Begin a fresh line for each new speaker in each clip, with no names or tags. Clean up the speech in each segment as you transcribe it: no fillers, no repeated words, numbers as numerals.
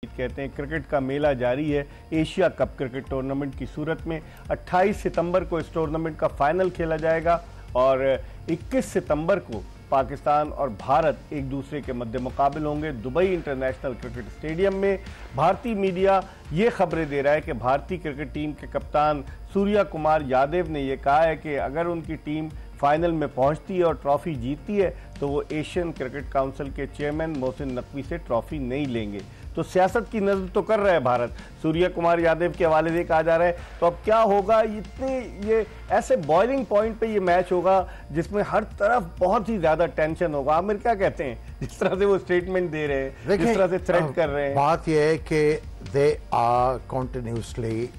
कहते हैं क्रिकेट का मेला जारी है। एशिया कप क्रिकेट टूर्नामेंट की सूरत में 28 सितंबर को इस टूर्नामेंट का फाइनल खेला जाएगा और 21 सितंबर को पाकिस्तान और भारत एक दूसरे के मध्य मुकाबिल होंगे दुबई इंटरनेशनल क्रिकेट स्टेडियम में। भारतीय मीडिया ये खबरें दे रहा है कि भारतीय क्रिकेट टीम के कप्तान सूर्या कुमार यादव ने यह कहा है कि अगर उनकी टीम फाइनल में पहुंचती है और ट्रॉफी जीतती है तो वो एशियन क्रिकेट काउंसिल के चेयरमैन मोहसिन नकवी से ट्रॉफी नहीं लेंगे। तो सियासत की नजर तो कर रहा है भारत। सूर्या कुमार यादव के हवाले से कहा जा रहा है तो अब क्या होगा, ये ऐसे बॉइलिंग पॉइंट पे ये मैच होगा जिसमें हर तरफ बहुत ही ज्यादा टेंशन होगा। आमिर क्या कहते हैं, जिस तरह से वो स्टेटमेंट दे रहे हैं, जिस तरह से थ्रेट कर रहे हैं?
बात यह है कि दे आर कॉन्टिन्यूसली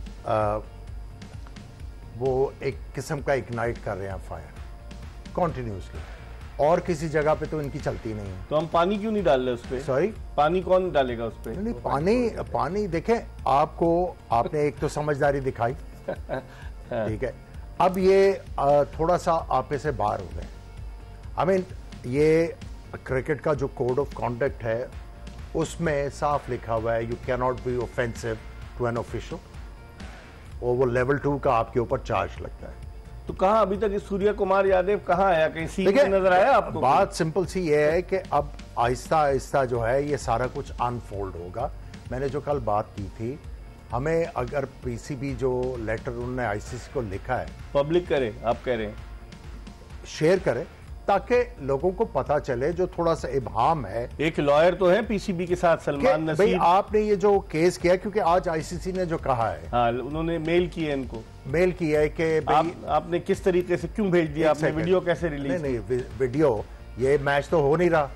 वो एक किस्म का इग्नाइट कर रहे हैं फायर कॉन्टिन्यूसली, और किसी जगह पे तो इनकी चलती नहीं है।
तो हम पानी क्यों नहीं डाल रहे उस पे?
सॉरी,
पानी कौन डालेगा उस पे?
नहीं, पानी देखें, आपने एक तो समझदारी दिखाई ठीक है। अब ये थोड़ा सा आपे से बाहर हो गए। आई मीन ये क्रिकेट का जो कोड ऑफ कॉन्डक्ट है उसमें साफ लिखा हुआ है you can not be offensive to an official, और वो लेवल 2 का आपके ऊपर चार्ज लगता है।
तो कहां अभी तक सूर्या कुमार यादव कहां आया? कहीं सीन में नजर आया आपको?
बात सिंपल सी ये है कि अब आहिस्ता आहिस्ता जो है ये सारा कुछ अनफोल्ड होगा। मैंने जो कल बात की थी, हमें अगर पीसीबी जो लेटर उन्होंने आईसीसी को लिखा है
पब्लिक करे, आप कह रहे हैं
शेयर करे ताकि लोगों को पता चले, जो थोड़ा सा इबहाम है।
एक लॉयर तो है पीसीबी के साथ, सलमान नसीर।
भाई आपने ये जो केस किया, क्योंकि आज आईसीसी ने जो कहा है,
हाँ, उन्होंने मेल किया है, इनको
मेल किया है कि
आपने किस तरीके से क्यों भेज दिया, आपने वीडियो कैसे रिलीज?
नहीं, वीडियो, ये मैच तो हो नहीं रहा,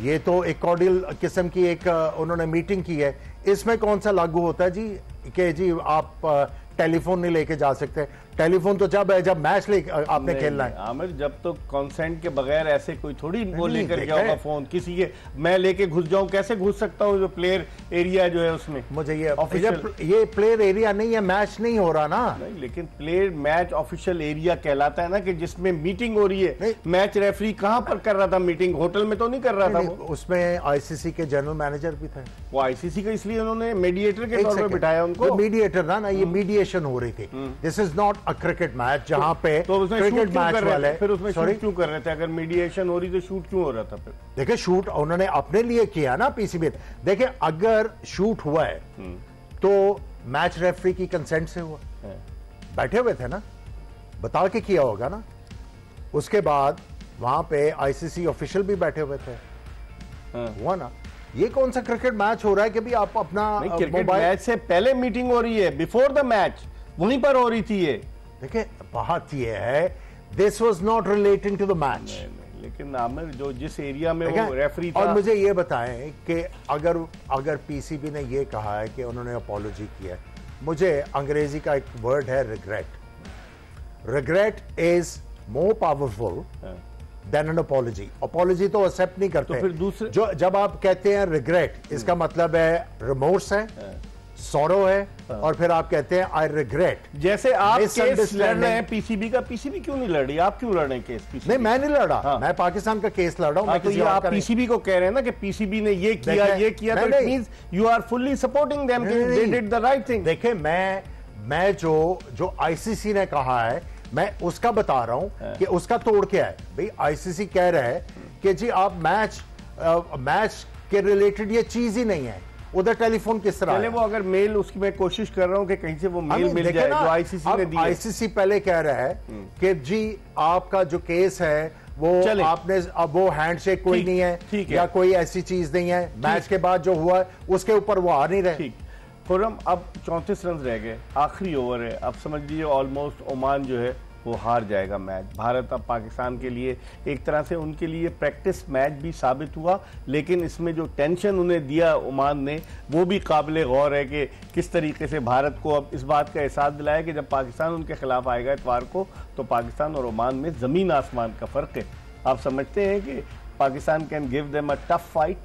ये तो एक कॉर्डियल किस्म की एक उन्होंने मीटिंग की है। इसमें कौन सा लागू होता है जी कि जी आप टेलीफोन नहीं लेके जा सकते? टेलीफोन तो जब है जब मैच आपने खेलना है।
आमिर, जब तो कंसेंट के बगैर ऐसे कोई थोड़ी वो लेकर गया होगा फोन किसी के। मैं लेके घुस जाऊं, कैसे घुस सकता हूं जो प्लेयर एरिया जो है उसमें?
मुझे ये प्लेयर एरिया नहीं है, मैच नहीं हो रहा ना।
नहीं, लेकिन प्लेयर मैच ऑफिशियल एरिया कहलाता है ना, कि जिसमें मीटिंग हो रही है। मैच रेफरी कहां पर कर रहा था मीटिंग? होटल में तो नहीं कर रहा था वो।
उसमें आईसीसी के जनरल मैनेजर भी थे।
वो आईसीसी का इसलिए उन्होंने मीडिएटर के तौर पर बिठाया उनको।
मीडिएटर ना, ये मीडिएशन हो रही थी। This is not a cricket match जहां पे
तो उसमें
क्रिकेट मैच वाले
फिर उसमें शूट क्यों कर रहे थे? अगर मीडिएशन हो रही तो शूट क्यों हो रहा था फिर?
देखिए, शूट उन्होंने अपने लिए किया ना पीसीबी। देखिए, अगर शूट हुआ है तो मैच रेफरी की कंसेंट से हुआ, बैठे हुए थे ना, बता के किया होगा ना। उसके बाद वहां पे आईसीसी ऑफिशियल भी बैठे हुए थे, हुआ ना। ये कौन सा क्रिकेट मैच हो रहा है कि भी आप अपना
क्रिकेट मैच से पहले मीटिंग हो रही है, बिफोर द मैच वहीं पर हो रही थी ये।
देखिए, बात ये है, this was not relating to the match.
लेकिन आमिर, जो जिस एरिया में वो रेफरी था।
और मुझे ये बताएं कि अगर पीसीबी ने ये कहा है कि उन्होंने अपॉलॉजी किया है, मुझे अंग्रेजी का एक वर्ड है regret. Regret is more powerful than N apology. Apology तो एक्सेप्ट नहीं करते।
तो फिर दूसरे
जब आप कहते हैं रिग्रेट, इसका मतलब है रिमोर्स है, सॉरो है, और फिर आप कहते हैं आई रिग्रेट।
जैसे आप केस लड़ रहे हैं पीसीबी का, पीसीबी क्यों नहीं लड़ रही? आप क्यों लड़ रहे हैं केस पीसीबी?
नहीं, मैं नहीं लड़ रहा, मैं पाकिस्तान का केस लड़ रहा हूं।
तो ये आप पीसीबी को कह रहे हैं ना कि पीसीबी ने ये किया तो it means you are fully supporting them, they did the right thing.
देखिए, मैं जो आईसीसी ने कहा है मैं उसका बता रहा हूं कि उसका तोड़ क्या है। भाई आईसीसी कह रहा है कि जी आप मैच के रिलेटेड ये चीज ही नहीं है, उधर टेलीफोन किस तरह है?
वो अगर मेल, उसकी मैं कोशिश कर रहा हूं कि कहीं से वो मेल मिल जाए जो आईसीसी ने दी है।
आईसीसी पहले कह रहा है कि जी आपका जो केस है वो आपने, अब वो हैंडशेक कोई नहीं है या कोई ऐसी चीज नहीं है। मैच के बाद जो हुआ है उसके ऊपर वो आ नहीं रहे।
खुर्रम, अब 34 रन रह गए, आखिरी ओवर है। अब समझ लीजिए ऑलमोस्ट ओमान जो है वो हार जाएगा मैच। भारत अब पाकिस्तान के लिए एक तरह से उनके लिए प्रैक्टिस मैच भी साबित हुआ, लेकिन इसमें जो टेंशन उन्हें दिया ओमान ने वो भी काबिल गौर है कि किस तरीके से भारत को अब इस बात का एहसास दिलाया कि जब पाकिस्तान उनके खिलाफ आएगा इतवार को तो पाकिस्तान और ओमान में जमीन आसमान का फर्क है। आप समझते हैं कि Pakistan can give them a tough fight?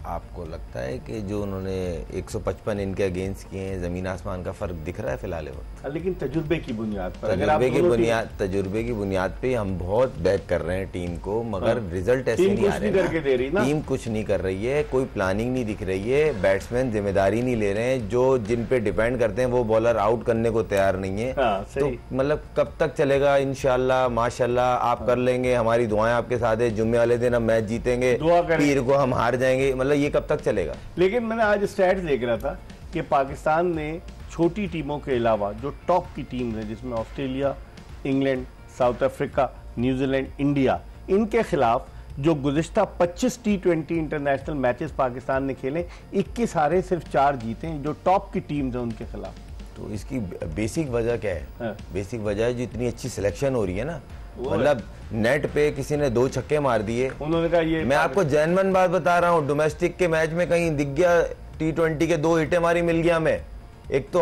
आपको लगता है कि जो उन्होंने 155 इनके अगेंस्ट किए हैं, जमीन आसमान का फर्क दिख रहा है फिलहाल?
लेकिन तजुर्बे की बुनियाद पर,
तजुर्बे की बुनियाद पे हम बहुत बैक कर रहे हैं टीम को, मगर रिजल्ट ऐसे नहीं आ रहे। टीम कुछ नहीं कर रही है, कोई प्लानिंग नहीं दिख रही है, बैट्समैन जिम्मेदारी नहीं ले रहे हैं, जो जिन पे डिपेंड करते हैं वो बॉलर आउट करने को तैयार नहीं है। तो मतलब कब तक चलेगा? इंशाल्लाह माशाल्लाह आप कर लेंगे, हमारी दुआएं आपके साथ है, जुम्मे वाले दिन हम मैच जीतेंगे, पीर को हम हार जाएंगे, मतलब ये कब तक चलेगा?
लेकिन मैंने आज स्टैट्स देख रहा था कि पाकिस्तान ने छोटी टीमों के अलावा जो टॉप की टीम है, जिसमें Australia, England, south Africa, New Zealand, India, इनके खिलाफ जो गुज़िश्ता 25 T20 इंटरनेशनल मैचेस पाकिस्तान ने खेले, 21 हारे, सिर्फ 4 जीते हैं, जो टॉप की टीम्स हैं उनके खिलाफ।
तो इसकी बेसिक वजह क्या है? बेसिक वजह है जो इतनी अच्छी सिलेक्शन हो रही है ना, मतलब नेट पे किसी ने 2 छक्के मार दिए, उन्होंने कहा ये, मैं आपको जेन्युइन बात बता रहा हूँ, डोमेस्टिक के मैच में कहीं दिख गया T20 के 2 हिटें मारी, मिल गया हमें। एक तो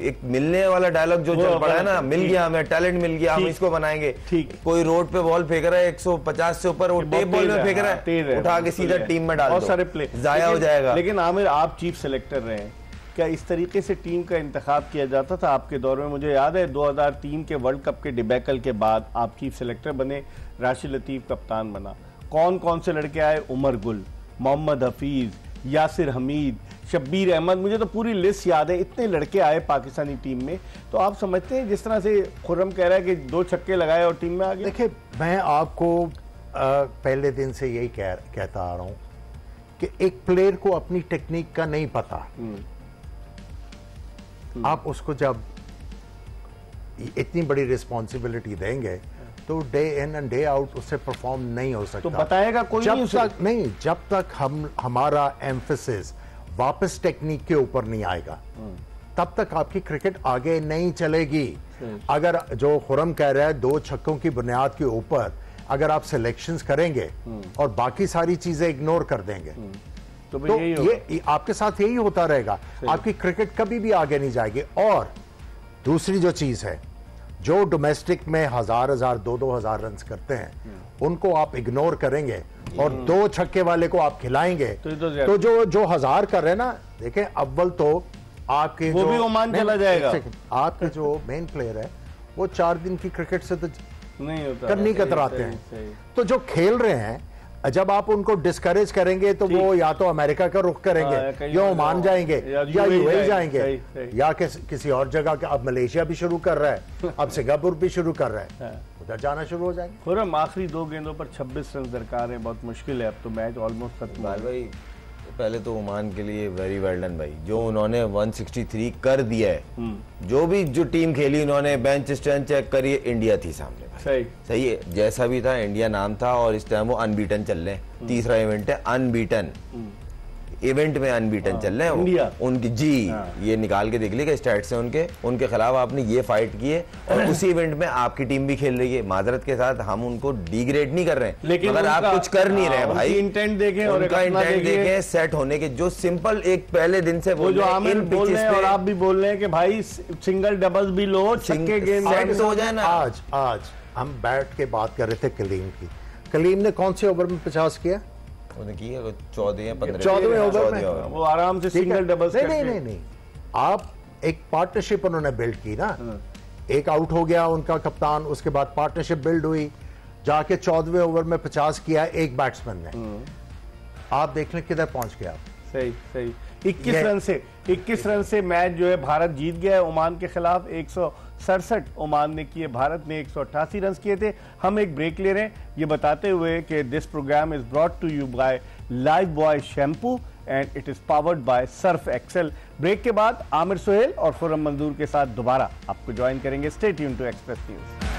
एक मिलने वाला डायलॉग जो चल पड़ा है ना, मिल गया हमें, टैलेंट मिल गया, हम इसको बनाएंगे। कोई रोड पे बॉल फेंक रहा है 150 से ऊपर, वो टेप बॉल में फेंक रहा है, उठा के सीधा टीम में डाल दो, बहुत सारे प्ले जाया हो जाएगा।
लेकिन आमिर, आप चीफ सेलेक्टर रहे हैं, क्या इस तरीके से टीम का इंतखाब किया जाता था आपके दौर में? मुझे याद है 2003 के वर्ल्ड कप के डिबैकल के बाद आप चीफ सेलेक्टर बने, राशिद लतीफ कप्तान बना, कौन कौन से लड़के आए? उमर गुल, मोहम्मद हफीज, यासिर हमीद, शब्बीर अहमद, मुझे तो पूरी लिस्ट याद है, इतने लड़के आए पाकिस्तानी टीम में। तो आप समझते हैं जिस तरह से खुर्रम कह रहा है कि 2 छक्के लगाए और टीम में आ गए?
देखिए, मैं आपको पहले दिन से यही कहता आ रहा हूं कि एक प्लेयर को अपनी टेक्निक का नहीं पता, आप उसको जब इतनी बड़ी रिस्पॉन्सिबिलिटी देंगे तो day in and day out उससे परफॉर्म नहीं हो सकता।
तो बताएगा कोई
जब तक हमारा एम्फेसिस वापस टेक्निक के ऊपर नहीं आएगा, तब तक आपकी क्रिकेट आगे नहीं चलेगी। अगर जो खुर्रम कह रहा है 2 छक्कों की बुनियाद के ऊपर अगर आप सिलेक्शंस करेंगे और बाकी सारी चीजें इग्नोर कर देंगे, तो ये आपके साथ यही होता रहेगा, आपकी क्रिकेट कभी भी आगे नहीं जाएगी। और दूसरी जो चीज है, जो डोमेस्टिक में 1000 2,000 रन करते हैं, उनको आप इग्नोर करेंगे और 2 छक्के वाले को आप खिलाएंगे, तो जो 1000 कर रहे हैं ना, देखें अव्वल तो आपके
वो भी ओमान चला जाएगा।
आपके जो मेन प्लेयर है वो 4 दिन की क्रिकेट से तो
नहीं होता,
करनी कतराते हैं। तो जो खेल रहे हैं, जब आप उनको डिस्करेज करेंगे तो वो या तो अमेरिका का रुख करेंगे, या ओमान जाएंगे, या यूएई जाएंगे, या किसी और जगह का। अब मलेशिया भी शुरू कर रहा है, अब सिंगापुर भी शुरू कर रहा है, उधर जाना शुरू हो जाएंगे।
खुर्रम, आखिरी 2 गेंदों पर 26 रन दरकार है, बहुत मुश्किल है, अब तो मैच ऑलमोस्ट खत्म।
भाई पहले तो ओमान के लिए वेरी वेल डन भाई, जो उन्होंने 163 कर दिया है, जो टीम खेली उन्होंने, बेंच स्ट्रेंथ चेक करिए, इंडिया थी सामने भाई। सही है, जैसा भी था इंडिया नाम था, और इस टाइम वो अनबीटन चल रहे हैं। तीसरा इवेंट है अनबीटन, इवेंट में अनबीटन चल रहे हैं
इंडिया
उनकी जी। ये निकाल के देख लीजिए स्टैट्स हैं उनके खिलाफ आपने ये फाइट की है, और उसी इवेंट में आपकी टीम भी खेल रही है। माजरत के साथ हम उनको डिग्रेड नहीं कर रहे हैं,
लेकिन
अगर आप कुछ कर नहीं रहे भाई,
इंटेंट देखें और
उनका इंटेंट देखें, सेट होने के जो सिंपल एक पहले दिन से
वो जो आमिर बोल रहे हैं और आप भी बोल रहे हैं कि भाई सिंगल डबल्स भी लो, छक्के गेंद
सेट हो जाए ना।
आज हम बैठ के बात कर रहे थे कलीम की, कलीम ने कौन से ओवर में 50 किया?
उन्होंने किया 14 या 15
ओवर में
वो आराम से सिंगल डबल।
नहीं, आप एक पार्टनरशिप उन्होंने बिल्ड की ना, एक आउट हो गया उनका कप्तान, उसके बाद पार्टनरशिप बिल्ड हुई, जाके 14वें ओवर में 50 किया एक बैट्समैन ने। आप देख लें किधर पहुंच गया।
सही 21 रन से मैच जो है भारत जीत गया है ओमान के खिलाफ। 167 ओमान ने किए, भारत ने 188 रन किए थे। हम एक ब्रेक ले रहे हैं ये बताते हुए कि this programme is brought to you by Lifebuoy shampoo and it is powered by Surf Excel. Break के बाद आमिर सुहेल और खुर्रम मंजूर के साथ दोबारा आपको ज्वाइन करेंगे। Stay tuned to Express news.